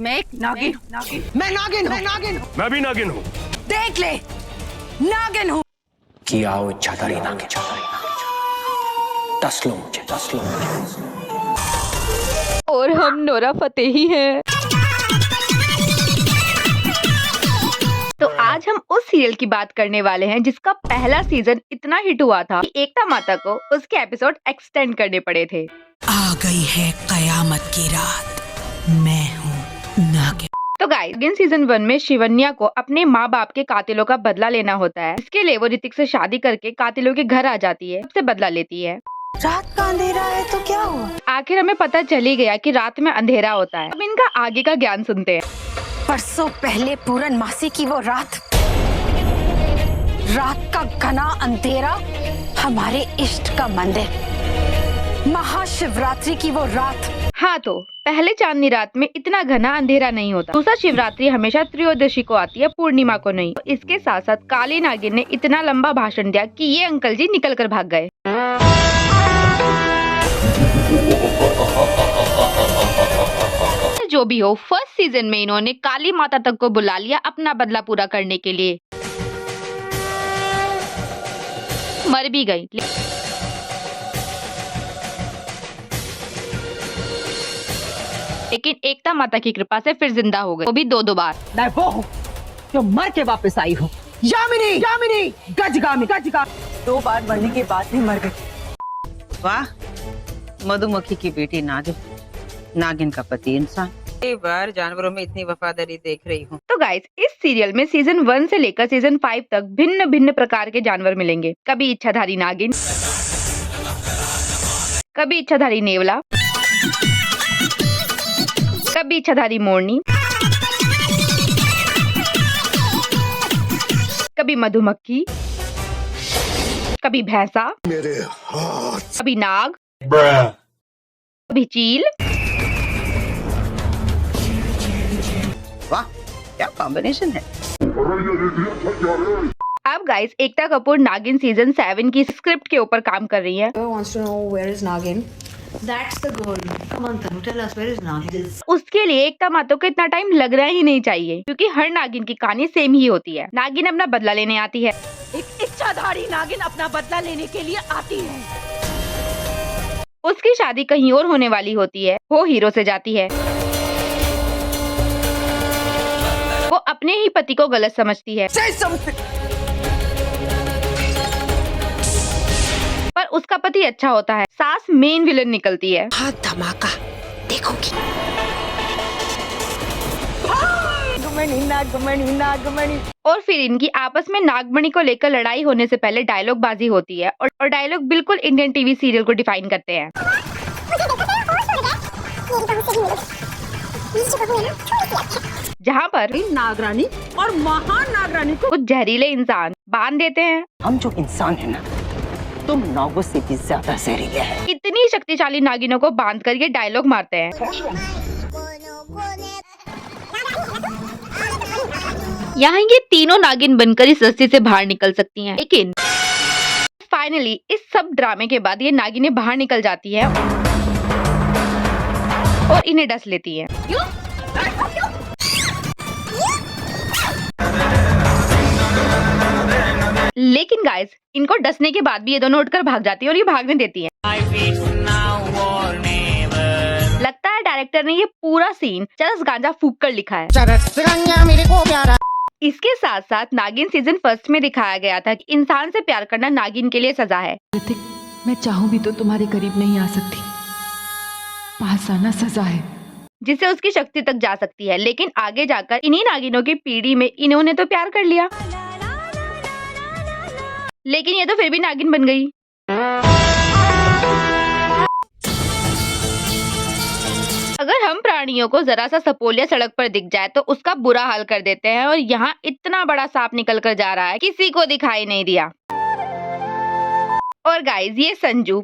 मैं एक नागिन मैं नागिन हूँ। मैं भी नागिन हूँ। देख ले, नागिन हूँ। कि आओ इच्छाधारी नागिन, 10 लो मुझे। और हम नोरा फतेही हैं। तो आज हम उस सीरियल की बात करने वाले हैं जिसका पहला सीजन इतना हिट हुआ था कि एकता माता को उसके एपिसोड एक्सटेंड करने पड़े थे। आ गई है कयामत की रात, मैं हूँ नागिन। तो गाइस, सीजन 1 में शिवन्या को अपने माँ बाप के कातिलों का बदला लेना होता है। इसके लिए वो ऋतिक से शादी करके कातिलों के घर आ जाती है, उससे बदला लेती है। रात का अंधेरा है तो क्या हुआ? आखिर हमें पता चल ही गया कि रात में अंधेरा होता है। अब इनका आगे का ज्ञान सुनते हैं। परसों पहले पूरन मासी की वो रात का घना अंधेरा, हमारे इष्ट का मंदिर, महाशिवरात्रि की वो रात। हाँ, तो पहले चांदनी रात में इतना घना अंधेरा नहीं होता। दूसरा शिवरात्रि हमेशा त्रयोदशी को आती है, पूर्णिमा को नहीं। इसके साथ साथ काली नागिन ने इतना लंबा भाषण दिया कि ये अंकल जी निकल कर भाग गए। जो भी हो, फर्स्ट सीजन में इन्होंने काली माता तक को बुला लिया अपना बदला पूरा करने के लिए। मर भी गई, लेकिन एकता माता की कृपा से फिर जिंदा हो गए, वो भी दो बार। मैं वो हूँ जो मर के वापस आई हूँ। यामिनी गजगामी। 2 बार मरने के बाद भी मर गई। वाह, मधुमक्खी की बेटी नागिन का पति इंसान। कई बार जानवरों में इतनी वफादारी देख रही हूँ। तो गाइस, इस सीरियल में सीजन 1 से लेकर सीजन 5 तक भिन्न भिन्न प्रकार के जानवर मिलेंगे। कभी इच्छाधारी नागिन, कभी इच्छाधारी नेवला, कभी इच्छाधारी मोरनी, कभी मधुमक्खी, कभी भैंसा, कभी नाग, कभी चील। वाह, क्या कॉम्बिनेशन है। अब गाइस, एकता कपूर नागिन सीजन 7 की स्क्रिप्ट के ऊपर काम कर रही है। wants to know where is Nagin. That's the goal. Come on, Tanu, tell us where is Nagin. उसके लिए एकता माता को इतना टाइम लगना ही नहीं चाहिए, क्योंकि हर नागिन की कहानी सेम ही होती है। नागिन अपना बदला लेने आती है। एक इच्छाधारी नागिन अपना बदला लेने के लिए आती है। उसकी शादी कहीं और होने वाली होती है, वो हीरो से जाती है। वो अपने ही पति को गलत समझती है, पर उसका पति अच्छा होता है। सास मेन विलन निकलती है। हाँ, धमाका देखोगी। नागमणि। और फिर इनकी आपस में नागमणि को लेकर लड़ाई होने से पहले डायलॉग बाजी होती है, और डायलॉग बिल्कुल इंडियन टीवी सीरियल को डिफाइन करते हैं। जहाँ पर नागरानी और महान नागरानी को कुछ जहरीले इंसान बांध देते हैं। हम जो इंसान है ना, तुम नागों से भी ज्यादा जहरीले हैं। इतनी शक्तिशाली नागिनों को बांध कर ये डायलॉग मारते हैं। यहाँ ये तीनों नागिन बनकर इस रस्सी से बाहर निकल सकती हैं, लेकिन फाइनली इस सब ड्रामे के बाद ये नागिनें बाहर निकल जाती हैं और इन्हें डस लेती हैं। लेकिन गाइस, इनको डसने के बाद भी ये दोनों उठकर भाग जाती हैं और ये भागने देती हैं। लगता है डायरेक्टर ने ये पूरा सीन चरस गांजा फूंक कर लिखा है। इसके साथ साथ नागिन सीजन 1 में दिखाया गया था कि इंसान से प्यार करना नागिन के लिए सजा है। ऋतिक, मैं चाहूँ भी तो तुम्हारे करीब नहीं आ सकती, पास आना सजा है। जिससे उसकी शक्ति तक जा सकती है, लेकिन आगे जाकर इन्हीं नागिनों की पीढ़ी में इन्होंने तो प्यार कर लिया, लेकिन ये तो फिर भी नागिन बन गई। अगर हम प्राणियों को जरा सा सपोलिया सड़क पर दिख जाए तो उसका बुरा हाल कर देते हैं, और यहाँ इतना बड़ा सांप निकल कर जा रहा है, किसी को दिखाई नहीं दिया। और गाइस, ये Sanju,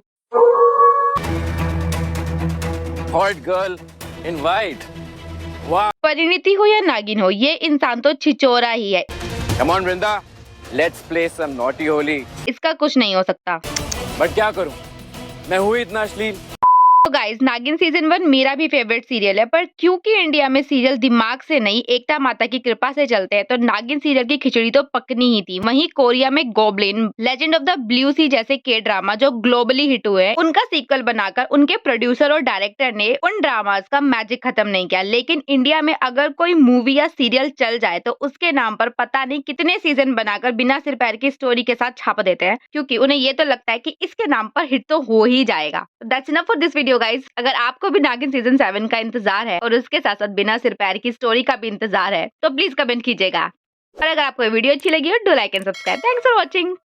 hot girl in white. वाह। परिणीति हो या नागिन हो, ये इंसान तो छिचोरा ही है। Come on Vrinda, let's play some naughty Holi. इसका कुछ नहीं हो सकता। बट क्या करूं, मैं हूँ इतना अश्लील। तो गाइस, नागिन सीजन 1 मेरा भी फेवरेट सीरियल है, पर क्योंकि इंडिया में सीरियल दिमाग से नहीं एकता माता की कृपा से चलते हैं, तो नागिन सीरियल की खिचड़ी तो पकनी ही थी। वहीं कोरिया में Goblin, Legend of the Blue Sea जैसे के ड्रामा जो ग्लोबली हिट हुए हैं, उनका सीक्वल बनाकर उनके प्रोड्यूसर और डायरेक्टर ने उन ड्रामास का मैजिक खत्म नहीं किया। लेकिन इंडिया में अगर कोई मूवी या सीरियल चल जाए तो उसके नाम पर पता नहीं कितने सीजन बनाकर बिना सिर पैर की स्टोरी के साथ छाप देते हैं, क्योंकि उन्हें ये तो लगता है कि इसके नाम पर हिट तो हो ही जाएगा। That's enough for this video guys. अगर आपको भी नागिन सीजन 7 का इंतजार है और उसके साथ साथ बिना सिर पैर की स्टोरी का भी इंतजार है, तो प्लीज कमेंट कीजिएगा। और अगर आपको वीडियो अच्छी लगी हो, do like and subscribe. Thanks for watching.